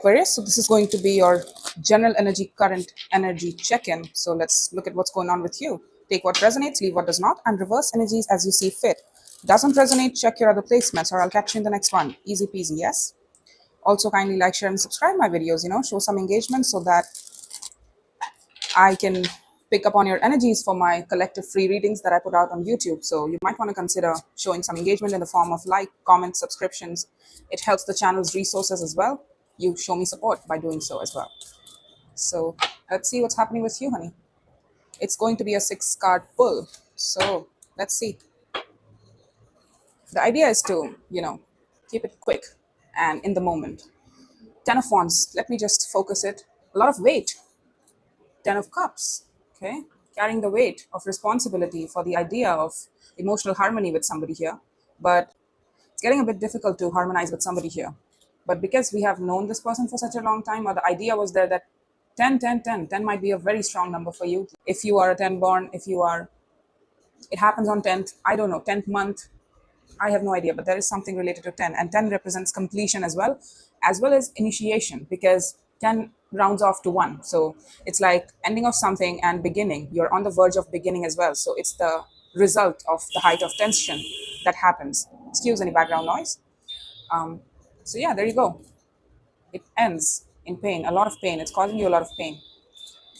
Aquarius. So this is going to be your general energy, current energy check-in. So let's look at what's going on with you. Take what resonates, leave what does not, and reverse energies as you see fit. Doesn't resonate, check your other placements, or I'll catch you in the next one. Easy peasy, yes? Also, kindly like, share, and subscribe my videos, show some engagement so that I can pick up on your energies for my collective free readings that I put out on YouTube. So you might want to consider showing some engagement in the form of like, comments, subscriptions. It helps the channel's resources as well. You show me support by doing so as well. So let's see what's happening with you, honey. It's going to be a 6-card pull. So let's see. The idea is to, keep it quick and in the moment. 10 of Wands, let me just focus it. A lot of weight. 10 of Cups, okay? Carrying the weight of responsibility for the idea of emotional harmony with somebody here. But it's getting a bit difficult to harmonize with somebody here. But because we have known this person for such a long time, or the idea was there that 10, 10, 10, 10 might be a very strong number for you. If you are a 10 born, it happens on 10th, I don't know, 10th month, I have no idea, but there is something related to 10. And 10 represents completion as well as initiation, because 10 rounds off to 1. So it's like ending of something and beginning. You're on the verge of beginning as well. So it's the result of the height of tension that happens. Excuse any background noise. So yeah, there you go. It ends in pain, a lot of pain. It's causing you a lot of pain.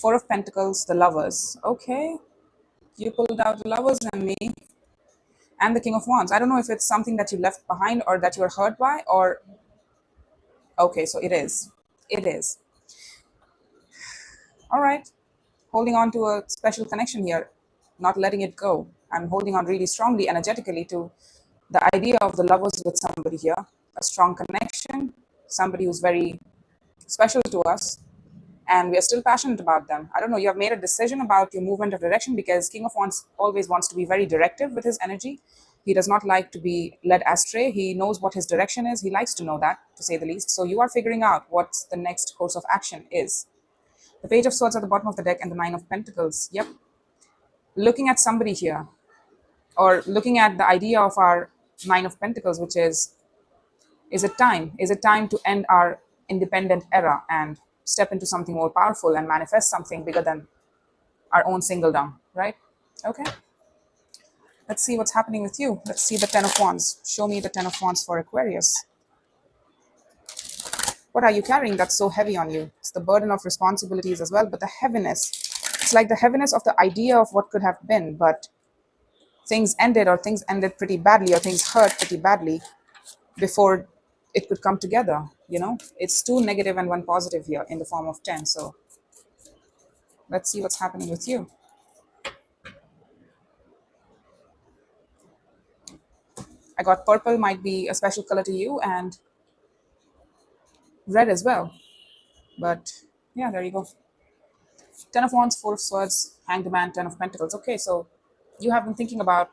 4 of Pentacles, the Lovers. Okay, you pulled out the Lovers and me. And the King of Wands. I don't know if it's something that you left behind or that you're hurt by, or... Okay, so it is. It is. All right. Holding on to a special connection here, not letting it go. I'm holding on really strongly, energetically, to the idea of the Lovers with somebody here. A strong connection, somebody who's very special to us, and we are still passionate about them. I don't know, you have made a decision about your movement of direction, because King of Wands always wants to be very directive with his energy. He does not like to be led astray. He knows what his direction is. He likes to know that, to say the least. So you are figuring out what the next course of action is. The Page of Swords at the bottom of the deck and the 9 of Pentacles. Yep. Looking at somebody here, or looking at the idea of our 9 of Pentacles, which is it time? Is it time to end our independent era and step into something more powerful and manifest something bigger than our own singledom, right? Okay. Let's see what's happening with you. Let's see the 10 of Wands. Show me the 10 of Wands for Aquarius. What are you carrying that's so heavy on you? It's the burden of responsibilities as well, but the heaviness. It's like the heaviness of the idea of what could have been, but things ended pretty badly, or things hurt pretty badly before it could come together, It's 2 negative and 1 positive here in the form of 10. So let's see what's happening with you. I got purple, might be a special color to you, and red as well. But yeah, there you go. 10 of Wands, 4 of Swords, Hanged Man, 10 of Pentacles. Okay, so you have been thinking about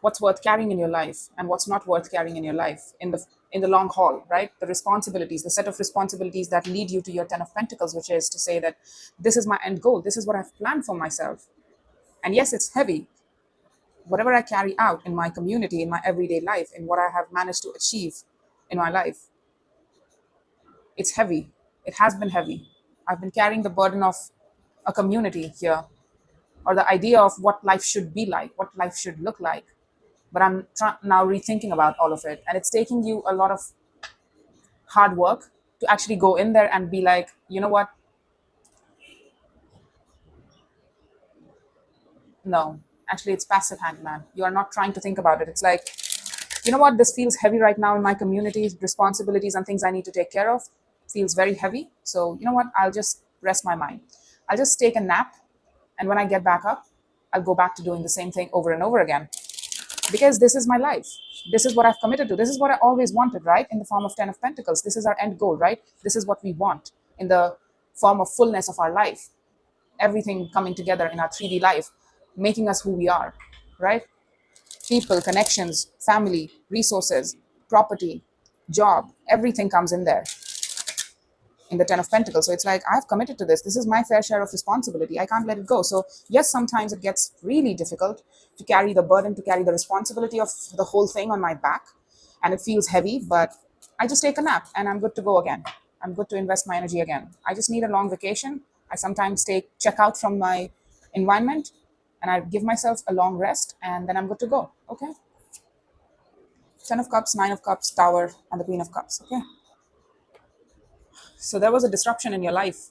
what's worth carrying in your life and what's not worth carrying in your life in the long haul, right? The responsibilities, the set of responsibilities that lead you to your 10 of Pentacles, which is to say that this is my end goal. This is what I've planned for myself. And yes, it's heavy. Whatever I carry out in my community, in my everyday life, in what I have managed to achieve in my life, it's heavy. It has been heavy. I've been carrying the burden of a community here, or the idea of what life should be like, what life should look like. But I'm now rethinking about all of it. And it's taking you a lot of hard work to actually go in there and be like, you know what? No, actually it's passive, Hanged Man. You are not trying to think about it. It's like, you know what? This feels heavy right now in my community. Responsibilities and things I need to take care of feels very heavy. So you know what? I'll just rest my mind. I'll just take a nap. And when I get back up, I'll go back to doing the same thing over and over again. Because this is my life. This is what I've committed to. This is what I always wanted, right? In the form of 10 of Pentacles. This is our end goal, right? This is what we want in the form of fullness of our life. Everything coming together in our 3D life, making us who we are, right? People, connections, family, resources, property, job, everything comes in there. In the 10 of Pentacles. So it's like, I've committed to this. This is my fair share of responsibility. I can't let it go. So yes, sometimes it gets really difficult to carry the burden, to carry the responsibility of the whole thing on my back. And it feels heavy, but I just take a nap and I'm good to go again. I'm good to invest my energy again. I just need a long vacation. I sometimes check out from my environment and I give myself a long rest and then I'm good to go. Okay. 10 of Cups, 9 of Cups, Tower, and the Queen of Cups. Okay. So there was a disruption in your life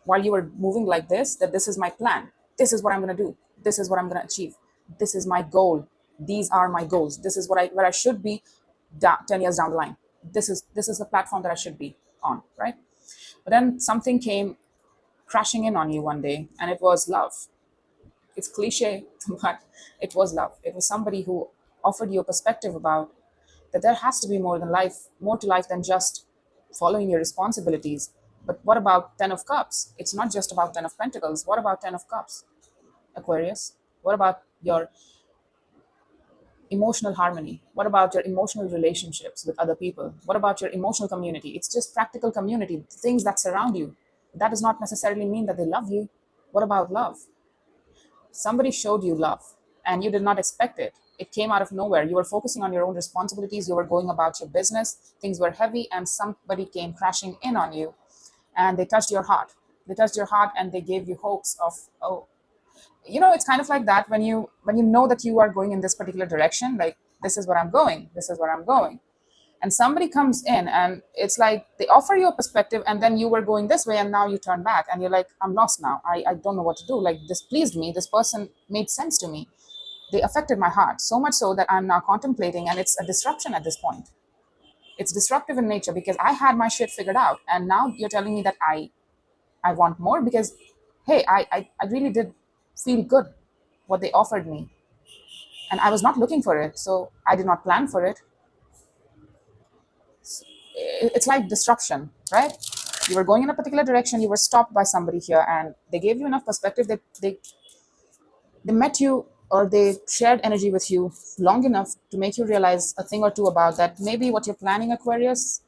while you were moving like this, that this is my plan. This is what I'm going to do. This is what I'm going to achieve. This is my goal. These are my goals. This is where I should be 10 years down the line. This is the platform that I should be on, right? But then something came crashing in on you one day, and it was love. It's cliche, but it was love. It was somebody who offered you a perspective about that there has to be more to life than just following your responsibilities. But what about 10 of Cups? It's not just about 10 of Pentacles. What about 10 of Cups, Aquarius? What about your emotional harmony? What about your emotional relationships with other people? What about your emotional community? It's just practical community, things that surround you. That does not necessarily mean that they love you. What about love? Somebody showed you love and you did not expect it. It came out of nowhere. You were focusing on your own responsibilities. You were going about your business. Things were heavy and somebody came crashing in on you and they touched your heart. They touched your heart and they gave you hopes of, oh, it's kind of like that when you know that you are going in this particular direction, like this is where I'm going, this is where I'm going. And somebody comes in and it's like they offer you a perspective and then you were going this way and now you turn back and you're like, I'm lost now. I don't know what to do. Like this pleased me. This person made sense to me. They affected my heart so much so that I'm now contemplating, and it's a disruption at this point. It's disruptive in nature because I had my shit figured out. And now you're telling me that I want more because, hey, I really did feel good what they offered me. And I was not looking for it. So I did not plan for it. It's like disruption, right? You were going in a particular direction, you were stopped by somebody here, and they gave you enough perspective that they met you or they shared energy with you long enough to make you realize a thing or two about that maybe what you're planning, Aquarius,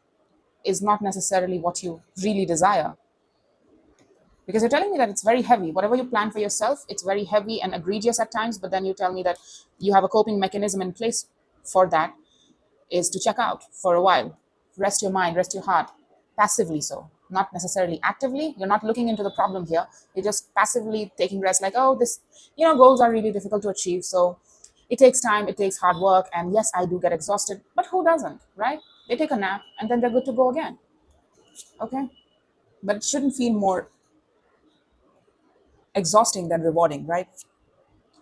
is not necessarily what you really desire. Because you're telling me that it's very heavy. Whatever you plan for yourself, it's very heavy and egregious at times, but then you tell me that you have a coping mechanism in place for that, is to check out for a while. Rest your mind, rest your heart, passively so, not necessarily actively. You're not looking into the problem here. You're just passively taking rest like, oh, this, goals are really difficult to achieve. So it takes time, it takes hard work. And yes, I do get exhausted, but who doesn't, right? They take a nap and then they're good to go again. Okay. But it shouldn't feel more exhausting than rewarding, right?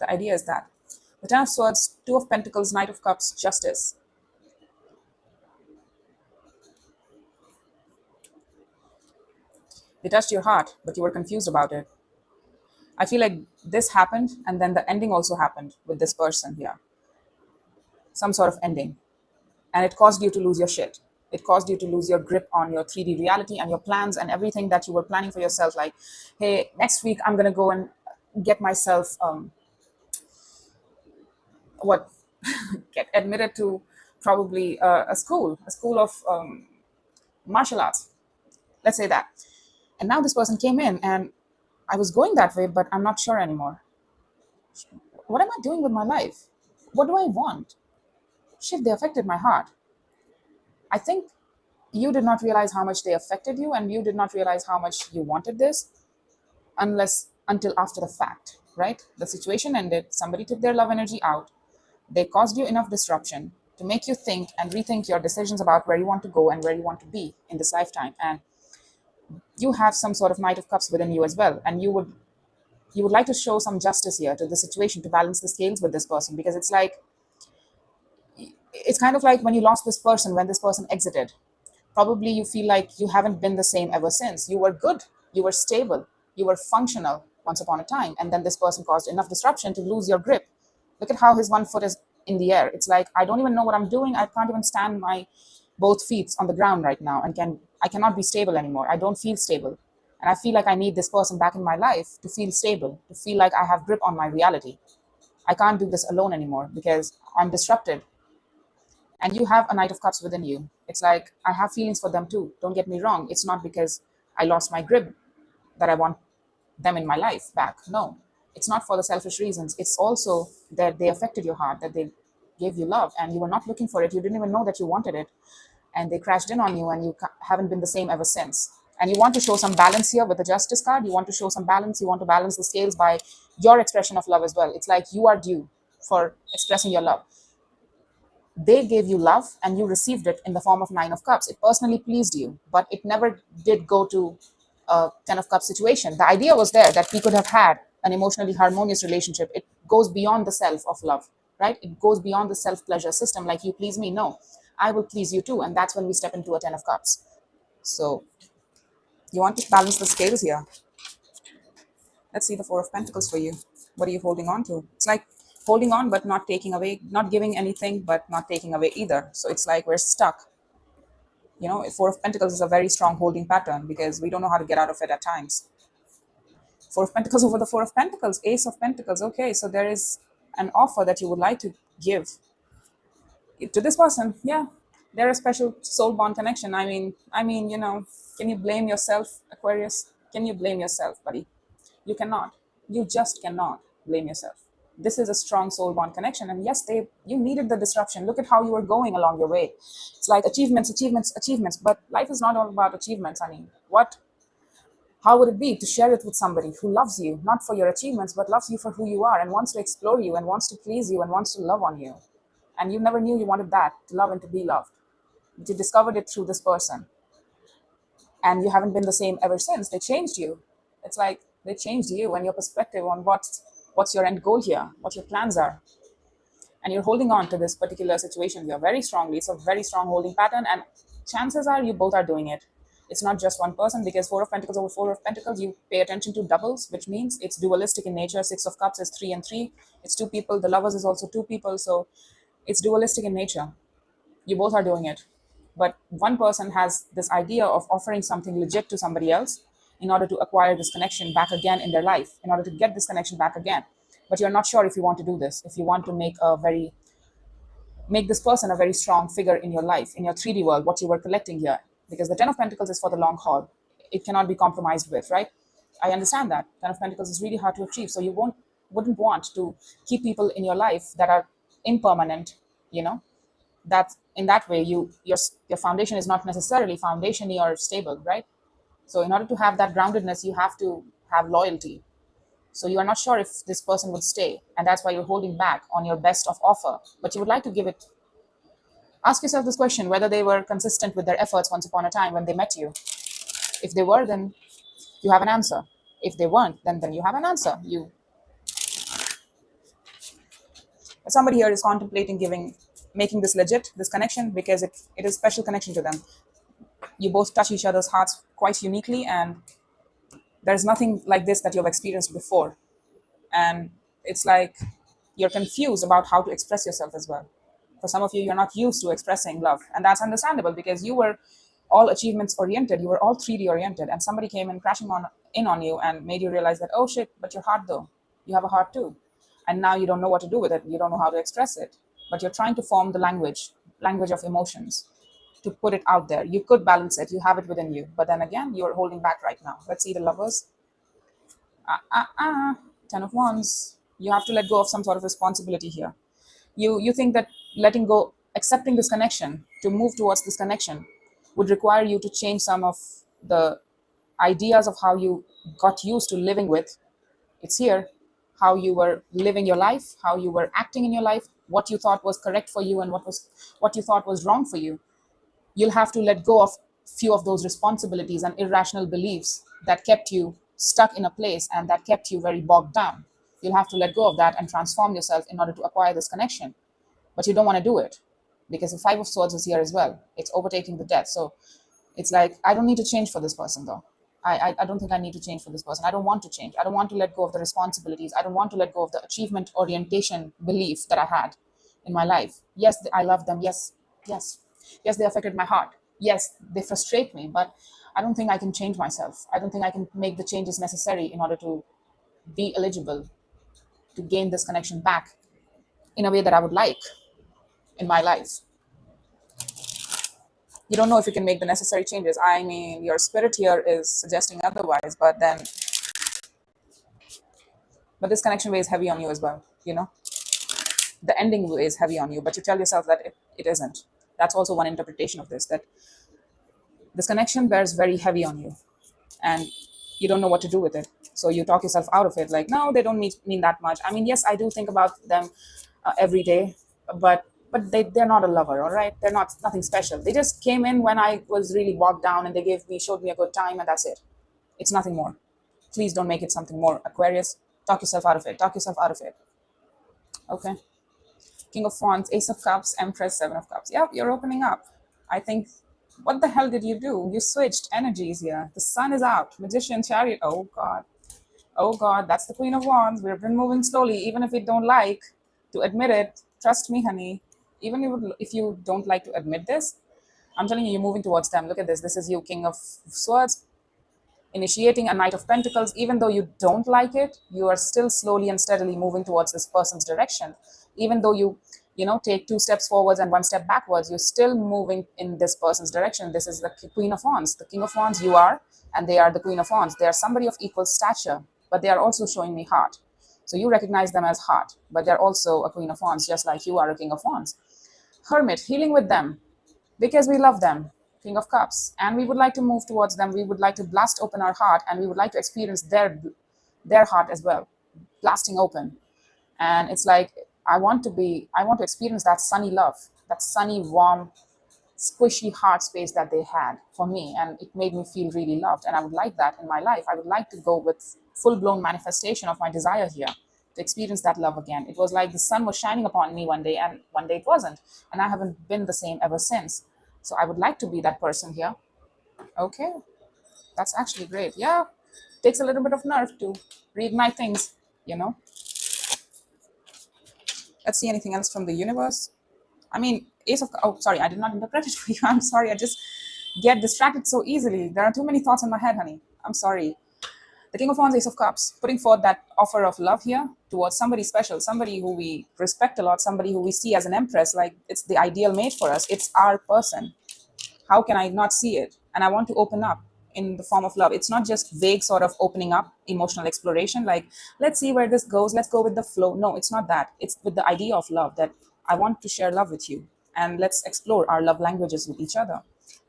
The idea is that. The Ten of Swords, Two of Pentacles, Knight of Cups, Justice. They touched your heart, but you were confused about it. I feel like this happened, and then the ending also happened with this person here. Some sort of ending. And it caused you to lose your shit. It caused you to lose your grip on your 3D reality and your plans and everything that you were planning for yourself. Like, hey, next week I'm going to go and get myself, get admitted to probably a school of martial arts. Let's say that. And now this person came in and I was going that way, but I'm not sure anymore. What am I doing with my life? What do I want? Shit, they affected my heart. I think you did not realize how much they affected you, and you did not realize how much you wanted this until after the fact, right? The situation ended, somebody took their love energy out, they caused you enough disruption to make you think and rethink your decisions about where you want to go and where you want to be in this lifetime. And you have some sort of Knight of Cups within you as well, and you would like to show some justice here to the situation to balance the scales with this person, because it's kind of like when you lost this person, when this person exited, probably you feel like you haven't been the same ever since. You were good, you were stable, you were functional once upon a time, and then this person caused enough disruption to lose your grip. Look at how his one foot is in the air. It's like, I don't even know what I'm doing. I can't even stand my both feet on the ground right now, and I cannot be stable anymore. I don't feel stable. And I feel like I need this person back in my life to feel stable, to feel like I have grip on my reality. I can't do this alone anymore because I'm disrupted. And you have a Knight of Cups within you. It's like, I have feelings for them too. Don't get me wrong. It's not because I lost my grip that I want them in my life back. No, it's not for the selfish reasons. It's also that they affected your heart, that they gave you love and you were not looking for it. You didn't even know that you wanted it. and they crashed in on you, and you haven't been the same ever since. And you want to show some balance here with the Justice card. You want to show some balance. You want to balance the scales by your expression of love as well. It's like you are due for expressing your love. They gave you love and you received it in the form of Nine of Cups. It personally pleased you, but it never did go to a Ten of Cups situation. The idea was there that we could have had an emotionally harmonious relationship. It goes beyond the self of love, right? It goes beyond the self-pleasure system, like you please me. No, I will please you too. And that's when we step into a Ten of Cups. So you want to balance the scales here. Let's see the Four of Pentacles for you. What are you holding on to? It's like holding on, but not taking away, not giving anything, but not taking away either. So it's like we're stuck. You know, Four of Pentacles is a very strong holding pattern because we don't know how to get out of it at times. Four of Pentacles over the Four of Pentacles, Ace of Pentacles. Okay, so there is an offer that you would like to give to this person. Yeah, they're a special soul bond connection. I mean, you know, can you blame yourself, Aquarius? Can you blame yourself, buddy? You cannot. You just cannot blame yourself. This is a strong soul bond connection. And yes, you needed the disruption. Look at how you were going along your way. It's like achievements, achievements, achievements. But life is not all about achievements. I mean, how would it be to share it with somebody who loves you, not for your achievements, but loves you for who you are and wants to explore you and wants to please you and wants to love on you? And you never knew you wanted that, to love and to be loved. But you discovered it through this person. And you haven't been the same ever since. They changed you. It's like they changed you and your perspective on what's your end goal here, what your plans are. And you're holding on to this particular situation here very strongly. It's a very strong holding pattern, and chances are you both are doing it. It's not just one person, because Four of Pentacles over Four of Pentacles, you pay attention to doubles, which means it's dualistic in nature. Six of Cups is 3 and 3. It's two people. The Lovers is also two people. So it's dualistic in nature. You both are doing it. But one person has this idea of offering something legit to somebody else in order to acquire this connection back again in their life, in order to get this connection back again. But you're not sure if you want to do this, if you want to make this person a very strong figure in your life, in your 3D world, what you were collecting here. Because the Ten of Pentacles is for the long haul. It cannot be compromised with, right? I understand that. Ten of Pentacles is really hard to achieve. So you wouldn't want to keep people in your life that are impermanent, you know? That in that way, your foundation is not necessarily foundation-y or stable, right? So in order to have that groundedness, you have to have loyalty. So you are not sure if this person would stay, and that's why you're holding back on your best of offer. But you would like to give it. Ask yourself this question, whether they were consistent with their efforts once upon a time when they met you. If they were, then you have an answer. If they weren't, then you have an answer. Somebody here is contemplating making this legit, this connection, because it is special connection to them. You both touch each other's hearts quite uniquely, and there's nothing like this that you've experienced before. And it's like you're confused about how to express yourself as well. For some of you, you're not used to expressing love, and that's understandable because you were all achievements oriented. You were all 3D oriented, and somebody came in crashing in on you and made you realize that, oh shit, but your heart though, you have a heart too. And now you don't know what to do with it. You don't know how to express it, but you're trying to form the language of emotions, to put it out there. You could balance it. You have it within you. But then again, you're holding back right now. Let's see the Lovers. Ten of Wands. You have to let go of some sort of responsibility here. You think that letting go, accepting this connection, to move towards this connection, would require you to change some of the ideas of how you got used to living with. It's here. How you were living your life, how you were acting in your life, what you thought was correct for you and what you thought was wrong for you. You'll have to let go of few of those responsibilities and irrational beliefs that kept you stuck in a place and that kept you very bogged down. You'll have to let go of that and transform yourself in order to acquire this connection. But you don't want to do it because the Five of Swords is here as well. It's overtaking the death. So it's like, I don't need to change for this person though. I don't think I need to change for this person. I don't want to change. I don't want to let go of the responsibilities. I don't want to let go of the achievement orientation belief that I had in my life. Yes, I love them. Yes, they affected my heart. Yes, they frustrate me, but I don't think I can change myself. I don't think I can make the changes necessary in order to be eligible to gain this connection back in a way that I would like in my life. You don't know if you can make the necessary changes. I mean, your spirit here is suggesting otherwise, but this connection weighs heavy on you as well, you know? The ending weighs heavy on you, but you tell yourself that it isn't. That's also one interpretation of this, that this connection bears very heavy on you and you don't know what to do with it. So you talk yourself out of it, like, no, they don't mean that much. I mean, yes, I do think about them every day, but they're not a lover, all right? They're not nothing special. They just came in when I was really bogged down and they showed me a good time, and that's it. It's nothing more. Please don't make it something more. Aquarius, talk yourself out of it. Talk yourself out of it. Okay. King of Wands, Ace of Cups, Empress, Seven of Cups. Yep, you're opening up. I think, what the hell did you do? You switched energies here. The sun is out. Magician, Chariot. Oh, God. Oh, God, that's the Queen of Wands. We've been moving slowly, even if we don't like to admit it. Trust me, honey. Even if you don't like to admit this, I'm telling you, you're moving towards them. Look at this. This is you, King of Swords, initiating a Knight of Pentacles. Even though you don't like it, you are still slowly and steadily moving towards this person's direction. Even though you know, take 2 steps forwards and 1 step backwards, you're still moving in this person's direction. This is the Queen of Wands. The King of Wands you are, and they are the Queen of Wands. They are somebody of equal stature, but they are also showing me heart. So you recognize them as heart, but they're also a Queen of Wands, just like you are a King of Wands. Hermit, healing with them because we love them. King of Cups, and we would like to move towards them. We would like to blast open our heart, and we would like to experience their heart as well, blasting open. And it's like, I want to experience that sunny love, that sunny, warm, squishy heart space that they had for me, and it made me feel really loved. And I would like that in my life. I would like to go with full-blown manifestation of my desire here, to experience that love again. It was like the sun was shining upon me one day, and one day it wasn't, and I haven't been the same ever since. So I would like to be that person here. Okay, that's actually great. Yeah, takes a little bit of nerve to reignite things, you know. Let's see anything else from the universe. I mean, oh, sorry, I did not interpret it for you. I'm sorry, I just get distracted so easily. There are too many thoughts in my head, honey. I'm sorry. The King of Wands, Ace of Cups, putting forth that offer of love here towards somebody special, somebody who we respect a lot, somebody who we see as an empress, like it's the ideal mate for us. It's our person. How can I not see it? And I want to open up in the form of love. It's not just vague sort of opening up, emotional exploration, like, let's see where this goes, let's go with the flow. No, it's not that. It's with the idea of love, that I want to share love with you, and let's explore our love languages with each other.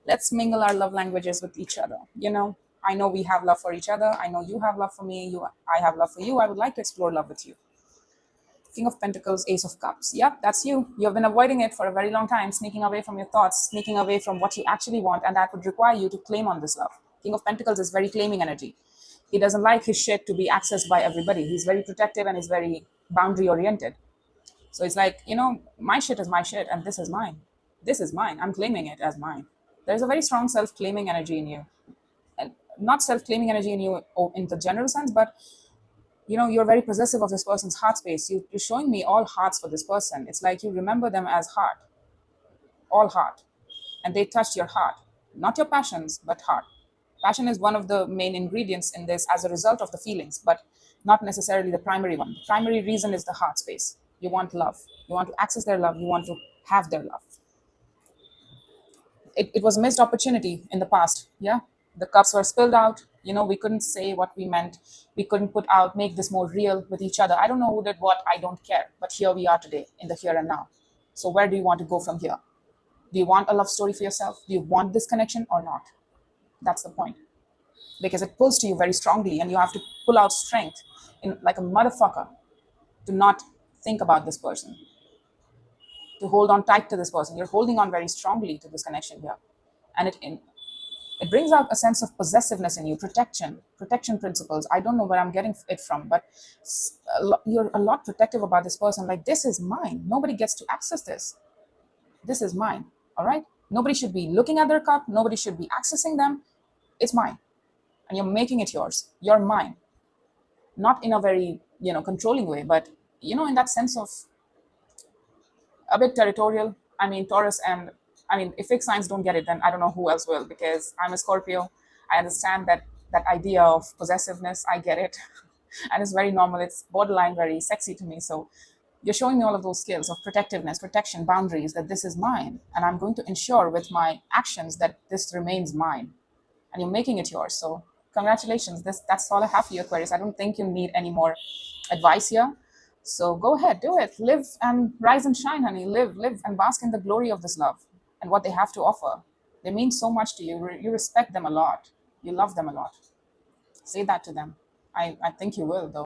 Let's mingle our love languages with each other. You know, I know we have love for each other. I know you have love for me. I have love for you. I would like to explore love with you. King of Pentacles, Ace of Cups. Yep, that's you. You've been avoiding it for a very long time, sneaking away from your thoughts, sneaking away from what you actually want, and that would require you to claim on this love. King of Pentacles is very claiming energy. He doesn't like his shit to be accessed by everybody. He's very protective and he's very boundary oriented. So it's like, you know, my shit is my shit and this is mine. This is mine. I'm claiming it as mine. There's a very strong self-claiming energy in you. And not self-claiming energy in you in the general sense, but you know, you're very possessive of this person's heart space. You're showing me all hearts for this person. It's like you remember them as heart, all heart. And they touched your heart, not your passions, but heart. Passion is one of the main ingredients in this as a result of the feelings, but not necessarily the primary one. The primary reason is the heart space. You want love. You want to access their love. You want to have their love. It was a missed opportunity in the past. Yeah. The cups were spilled out. You know, we couldn't say what we meant. We couldn't make this more real with each other. I don't know who did what. I don't care. But here we are today in the here and now. So where do you want to go from here? Do you want a love story for yourself? Do you want this connection or not? That's the point. Because it pulls to you very strongly and you have to pull out strength in like a motherfucker to not think about this person, to hold on tight to this person. You're holding on very strongly to this connection here. And it brings out a sense of possessiveness in you, protection principles. I don't know where I'm getting it from, but you're a lot protective about this person. Like, this is mine. Nobody gets to access this. This is mine. All right. Nobody should be looking at their cup. Nobody should be accessing them. It's mine. And you're making it yours. You're mine. Not in a very, controlling way, but, in that sense of a bit territorial. I mean, Taurus and, if fixed signs don't get it, then I don't know who else will, because I'm a Scorpio. I understand that idea of possessiveness. I get it. And it's very normal. It's borderline very sexy to me. So you're showing me all of those skills of protectiveness, protection, boundaries, that this is mine. And I'm going to ensure with my actions that this remains mine. And you're making it yours. So congratulations. That's all I have for you, Aquarius. I don't think you need any more advice here. So go ahead, do it. Live and rise and shine, honey. Live and bask in the glory of this love. and what they have to offer. They mean so much to you. You respect them a lot. You love them a lot. Say that to them. I think you will, though.